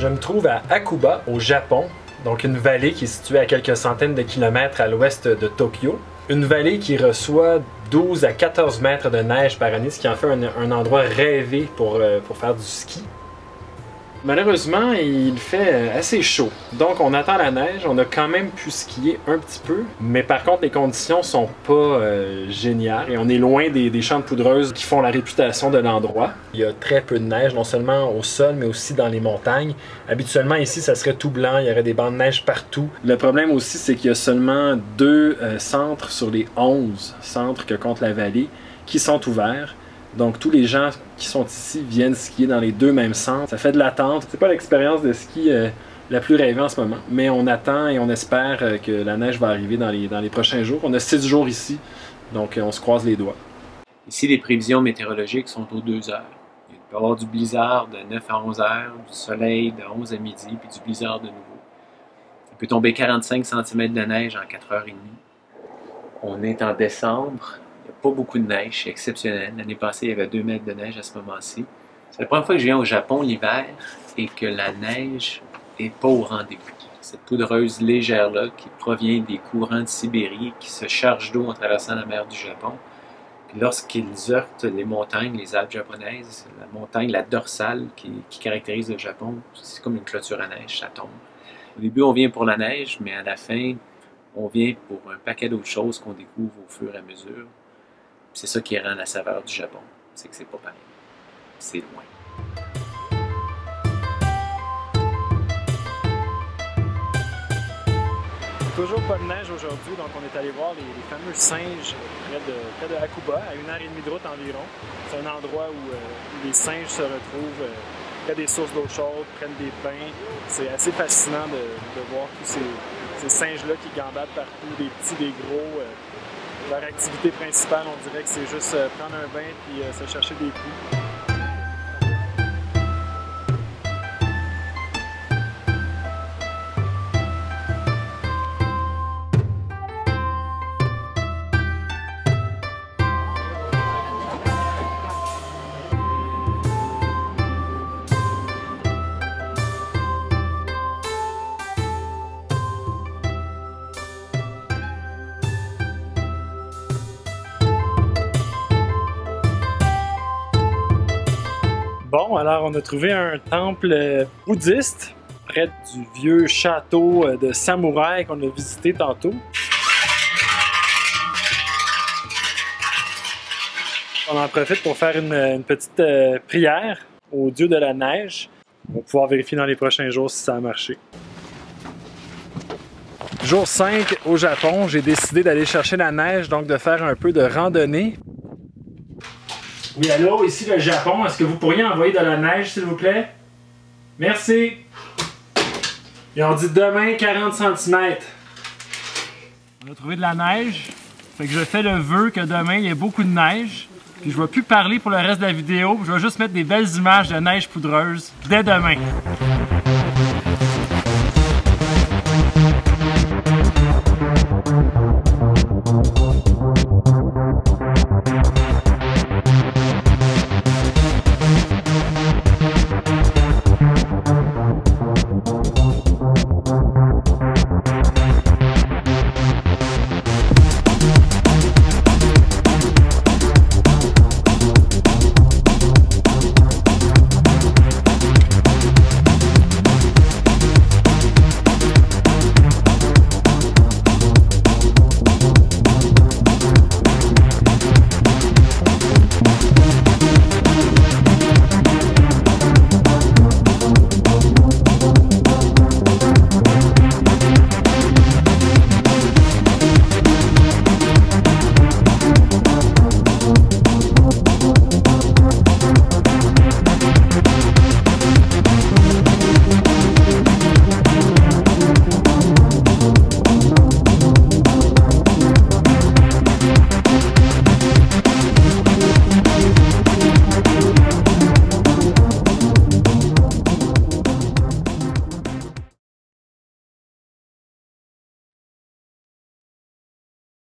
Je me trouve à Hakuba, au Japon, donc une vallée qui est située à quelques centaines de kilomètres à l'ouest de Tokyo. Une vallée qui reçoit 12 à 14 mètres de neige par année, ce qui en fait un endroit rêvé pour faire du ski. Malheureusement, il fait assez chaud, donc on attend la neige. On a quand même pu skier un petit peu, mais par contre les conditions sont pas géniales et on est loin des champs de poudreuse qui font la réputation de l'endroit. Il y a très peu de neige, non seulement au sol, mais aussi dans les montagnes. Habituellement ici, ça serait tout blanc, il y aurait des bancs de neige partout. Le problème aussi, c'est qu'il y a seulement 2 centres sur les 11 centres que compte la vallée qui sont ouverts. Donc tous les gens qui sont ici viennent skier dans les 2 mêmes centres. Ça fait de l'attente. C'est pas l'expérience de ski la plus rêvée en ce moment, mais on attend et on espère que la neige va arriver dans les prochains jours. On a 6 jours ici, donc on se croise les doigts. Ici, les prévisions météorologiques sont aux 2 heures. Il peut y avoir du blizzard de 9 à 11 heures, du soleil de 11 à midi, puis du blizzard de nouveau. Il peut tomber 45 cm de neige en 4h30. On est en décembre. Il n'y a pas beaucoup de neige, c'est exceptionnel. L'année passée, il y avait 2 mètres de neige à ce moment-ci. C'est la première fois que je viens au Japon l'hiver et que la neige n'est pas au rendez-vous. Cette poudreuse légère-là qui provient des courants de Sibérie qui se chargent d'eau en traversant la mer du Japon. Puis lorsqu'ils heurtent les montagnes, les Alpes japonaises, la montagne, la dorsale qui caractérise le Japon, c'est comme une clôture à neige, ça tombe. Au début, on vient pour la neige, mais à la fin, on vient pour un paquet d'autres choses qu'on découvre au fur et à mesure. C'est ça qui rend la saveur du Japon, c'est que c'est pas pareil, c'est loin. Toujours pas de neige aujourd'hui, donc on est allé voir les fameux singes près de Hakuba, à 1h30 de route environ. C'est un endroit où les singes se retrouvent près des sources d'eau chaude, prennent des bains. C'est assez fascinant de voir tous ces singes-là qui gambadent partout, des petits, des gros. Leur activité principale, on dirait que c'est juste prendre un bain puis se chercher des coups. Bon, alors on a trouvé un temple bouddhiste près du vieux château de samouraï qu'on a visité tantôt. On en profite pour faire une petite prière au dieu de la neige. On va pouvoir vérifier dans les prochains jours si ça a marché. Jour 5 au Japon, j'ai décidé d'aller chercher la neige, donc de faire un peu de randonnée. Oui, allô, ici le Japon. Est-ce que vous pourriez envoyer de la neige, s'il vous plaît? Merci! Et on dit demain 40 cm. On a trouvé de la neige. Fait que je fais le vœu que demain, il y ait beaucoup de neige. Puis je ne vais plus parler pour le reste de la vidéo. Je vais juste mettre des belles images de neige poudreuse dès demain.